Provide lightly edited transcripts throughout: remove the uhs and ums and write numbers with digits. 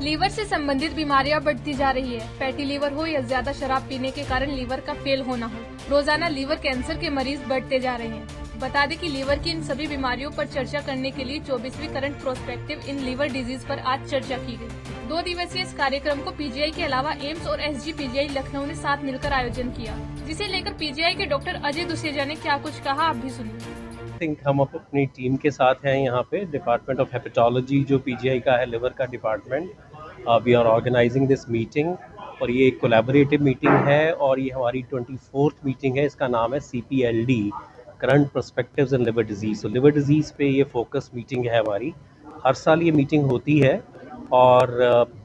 Liver से संबंधित बीमारियां बढ़ती जा रही है। फैटी लीवर हो या ज्यादा शराब पीने के कारण लीवर का फेल होना हो, रोजाना लीवर कैंसर के मरीज बढ़ते जा रहे हैं। बता दें कि लीवर की इन सभी बीमारियों पर चर्चा करने के लिए 24वीं current prospective in liver disease पर आज चर्चा की गई। 2 दिवसीय इस कार्यक्रम को पीजीआई के अलावा एम्स और एसजीपीजीआई लखनऊ ने साथ मिलकर आयोजन किया, जिसे लेकर पीजीआई के डॉक्टर अजय दुसेजा ने क्या कुछ कहा, आप भी सुनिए। थिंक हम अपनी टीम के साथ हैं यहाँ पे, डिपार्टमेंट ऑफ हेपेटोलॉजी जो पीजीआई का है, लिवर का department. We are organising this meeting और ये एक कोलैबोरेटिव मीटिंग है और ये हमारी 24th मीटिंग है। इसका नाम है CPLD, current perspectives in liver disease. तो लिवर डिजीज़ पे ये फोकस मीटिंग है हमारी। हर साल ये मीटिंग होती है और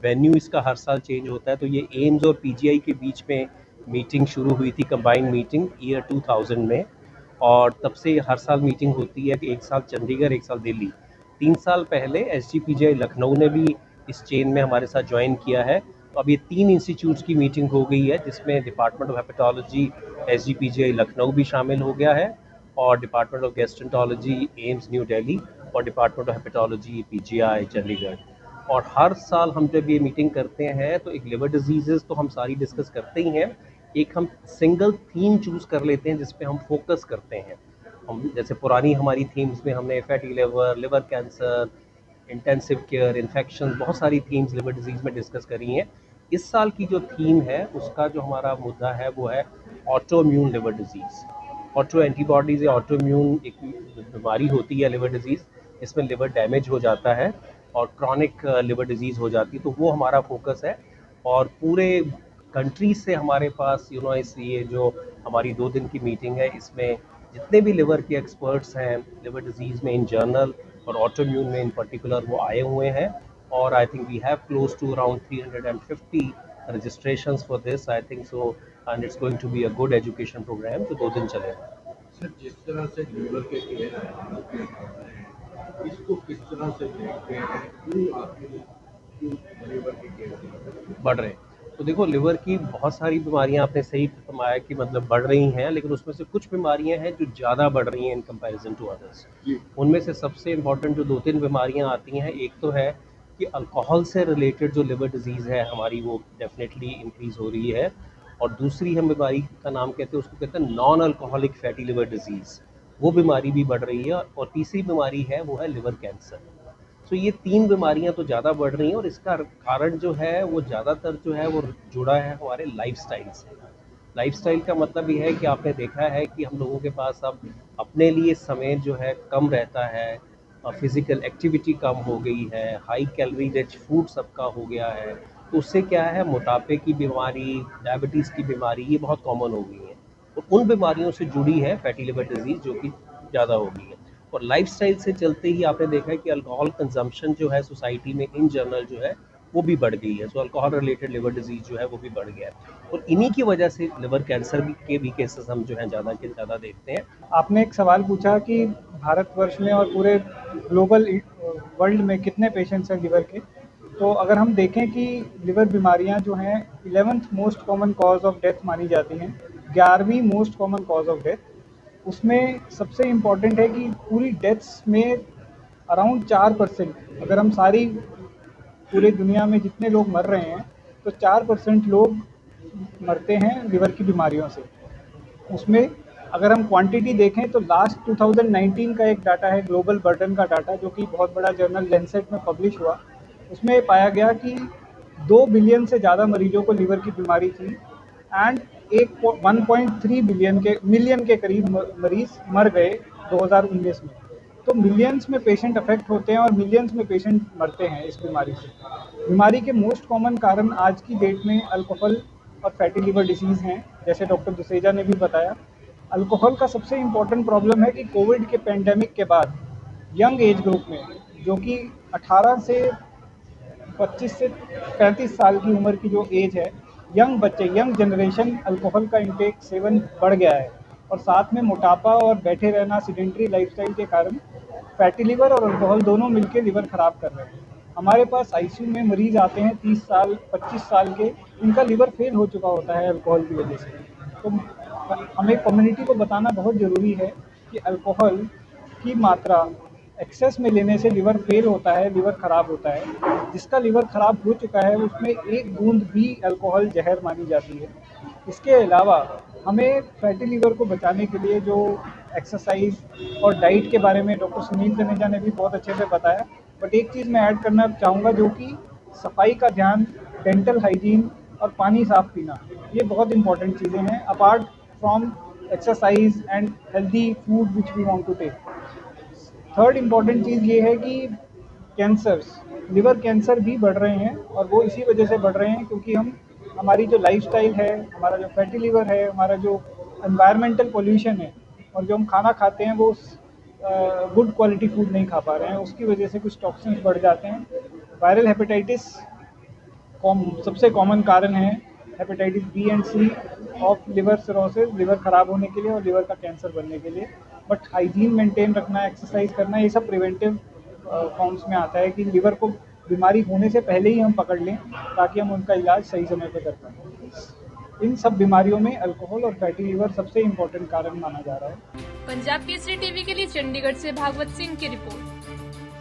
वेन्यू इसका हर साल चेंज होता है। तो ये एम्स और पीजीआई के बीच में मीटिंग शुरू हुई थी, कंबाइंड मीटिंग ईयर 2000 में, और तब से हर साल मीटिंग होती है। एक साल चंडीगढ़, एक साल दिल्ली। 3 साल पहले SGPGI लखनऊ ने भी इस चेन में हमारे साथ ज्वाइन किया है। तो अब ये 3 इंस्टीट्यूट्स की मीटिंग हो गई है, जिसमें department of hepatology SGPGI Lucknow भी शामिल हो गया है और department of gastroenterology AIIMS New Delhi और department of hepatology PGI Chandigarh. और हर साल हम जब ये मीटिंग करते हैं तो एक लिवर डिजीज़ तो हम सारी डिस्कस करते ही हैं, एक हम सिंगल थीम चूज़ कर लेते हैं जिस पे हम फोकस करते हैं। हम जैसे पुरानी हमारी थीम्स में हमने fatty liver, liver cancer, intensive care, infection, बहुत सारी थीम्स लिवर डिजीज़ में डिस्कस करी हैं। इस साल की जो थीम है उसका जो हमारा मुद्दा है वो है auto immune liver disease. Auto antibodies या ऑटो इम्यून एक बीमारी होती है लिवर डिजीज़, इसमें लिवर डैमेज हो जाता है और क्रॉनिक लिवर डिजीज़ हो जाती है। तो वो हमारा फोकस है और पूरे कंट्री से हमारे पास ये जो हमारी 2 दिन की मीटिंग है, इसमें जितने भी लिवर के एक्सपर्ट्स हैं लिवर डिजीज़ में इन जनरल और ऑटो इम्यून में इन पर्टिकुलर, वो आए हुए हैं। और I think we have close to around 350 registrations for this, I think so, and it's going to be a good education programme जो 2 दिन चलेगा। सर, जिस तरह से लीवर के केस इसको किस तरह से देखते हैं, क्यों लीवर के केस बढ़ रहे हैं? तो देखो, लिवर की बहुत सारी बीमारियां, आपने सही फरमाया कि मतलब बढ़ रही हैं, लेकिन उसमें से कुछ बीमारियां हैं जो ज़्यादा बढ़ रही हैं इन कंपैरिजन टू अदर्स। उनमें से सबसे इम्पॉर्टेंट जो 2-3 बीमारियां आती हैं, एक तो है कि अल्कोहल से रिलेटेड जो लिवर डिजीज़ है हमारी, वो डेफिनेटली इंक्रीज़ हो रही है। और दूसरी हम बीमारी का नाम कहते हैं, उसको कहते हैं non alcoholic fatty liver disease, वो बीमारी भी बढ़ रही है। और तीसरी बीमारी है वो है लिवर कैंसर। तो ये 3 बीमारियां तो ज़्यादा बढ़ रही हैं और इसका कारण जो है वो ज़्यादातर जो है वो जुड़ा है हमारे लाइफस्टाइल से। लाइफस्टाइल का मतलब ये है कि आपने देखा है कि हम लोगों के पास अब अपने लिए समय जो है कम रहता है, फिज़िकल एक्टिविटी कम हो गई है, हाई कैलोरी रिच फूड सबका हो गया है। तो उससे क्या है, मोटापे की बीमारी, डायबिटीज़ की बीमारी, ये बहुत कॉमन हो गई है। और उन बीमारियों से जुड़ी है फैटी लिवर डिजीज़, जो कि ज़्यादा हो गई है। और लाइफस्टाइल से चलते ही आपने देखा है कि अल्कोहल कंजम्पशन जो है सोसाइटी में इन जनरल जो है वो भी बढ़ गई है। सो अल्कोहल रिलेटेड लिवर डिजीज़ जो है वो भी बढ़ गया है और इन्हीं की वजह से लिवर कैंसर के भी केसेस हम जो है ज़्यादा के ज़्यादा देखते हैं। आपने एक सवाल पूछा कि भारतवर्ष में और पूरे ग्लोबल वर्ल्ड में कितने पेशेंट्स हैं लिवर के। तो अगर हम देखें कि लिवर बीमारियां जो हैं 11th most common cause of death मानी जाती हैं, 11वीं most common cause of death. उसमें सबसे इम्पॉर्टेंट है कि पूरी डेथ्स में अराउंड 4%, अगर हम सारी पूरे दुनिया में जितने लोग मर रहे हैं तो 4% लोग मरते हैं लिवर की बीमारियों से। उसमें अगर हम क्वांटिटी देखें तो लास्ट 2019 का एक डाटा है, ग्लोबल बर्डन का डाटा, जो कि बहुत बड़ा जर्नल लैंसेट में पब्लिश हुआ। उसमें पाया गया कि 2 बिलियन से ज़्यादा मरीजों को लिवर की बीमारी थी एंड 1.3 मिलियन के करीब मरीज मर गए 2019 में। तो मिलियंस में पेशेंट अफेक्ट होते हैं और मिलियंस में पेशेंट मरते हैं इस बीमारी से। बीमारी के मोस्ट कॉमन कारण आज की डेट में अल्कोहल और फैटी लिवर डिसीज़ हैं, जैसे डॉक्टर दुसेजा ने भी बताया। अल्कोहल का सबसे इम्पोर्टेंट प्रॉब्लम है कि कोविड के पेंडेमिक के बाद यंग एज ग्रुप में, जो कि 18 से 25 से 35 साल की उम्र की जो एज है, यंग बच्चे, यंग जनरेशन, अल्कोहल का इंटेक सेवन बढ़ गया है। और साथ में मोटापा और बैठे रहना, सीडेंटरी लाइफस्टाइल के कारण फैटी लिवर और अल्कोहल दोनों मिलकर लिवर ख़राब कर रहे हैं। हमारे पास आईसीयू में मरीज आते हैं 30 साल 25 साल के, इनका लिवर फेल हो चुका होता है अल्कोहल की वजह से। तो हमें कम्युनिटी को बताना बहुत ज़रूरी है कि अल्कोहल की मात्रा एक्सेस में लेने से लिवर फेल होता है, लिवर खराब होता है। जिसका लिवर खराब हो चुका है उसमें एक बूंद भी अल्कोहल जहर मानी जाती है। इसके अलावा हमें फैटी लिवर को बचाने के लिए जो एक्सरसाइज और डाइट के बारे में डॉक्टर सुनील तनेजा ने भी बहुत अच्छे से बताया, बट एक चीज़ मैं ऐड करना चाहूँगा जो कि सफाई का ध्यान, डेंटल हाइजीन और पानी साफ पीना, ये बहुत इंपॉर्टेंट चीज़ें हैं apart from exercise and healthy food which we want to take. Third important चीज़ ये है कि कैंसर्स, लिवर कैंसर भी बढ़ रहे हैं और वो इसी वजह से बढ़ रहे हैं क्योंकि हमारी जो लाइफस्टाइल है, हमारा जो फैटी लिवर है, हमारा जो एनवायरमेंटल पोल्यूशन है और जो हम खाना खाते हैं वो गुड क्वालिटी फूड नहीं खा पा रहे हैं, उसकी वजह से कुछ टॉक्सिन्स बढ़ जाते हैं। वायरल हेपेटाइटिस सबसे कॉमन कारण है, hepatitis B and C of liver cirrhosis, liver ख़राब होने के लिए और लिवर का कैंसर बनने के लिए। बट हाइजीन मेंटेन रखना, एक्सरसाइज करना, ये सब प्रिवेंटिव फॉर्म्स में आता है कि लिवर को बीमारी होने से पहले ही हम पकड़ लें ताकि हम उनका इलाज सही समय पर कर पाएँ। इन सब बीमारियों में अल्कोहल और फैटी लिवर सबसे इम्पोर्टेंट कारण माना जा रहा है। पंजाब केसरी टीवी के लिए चंडीगढ़ से भागवत सिंह की रिपोर्ट।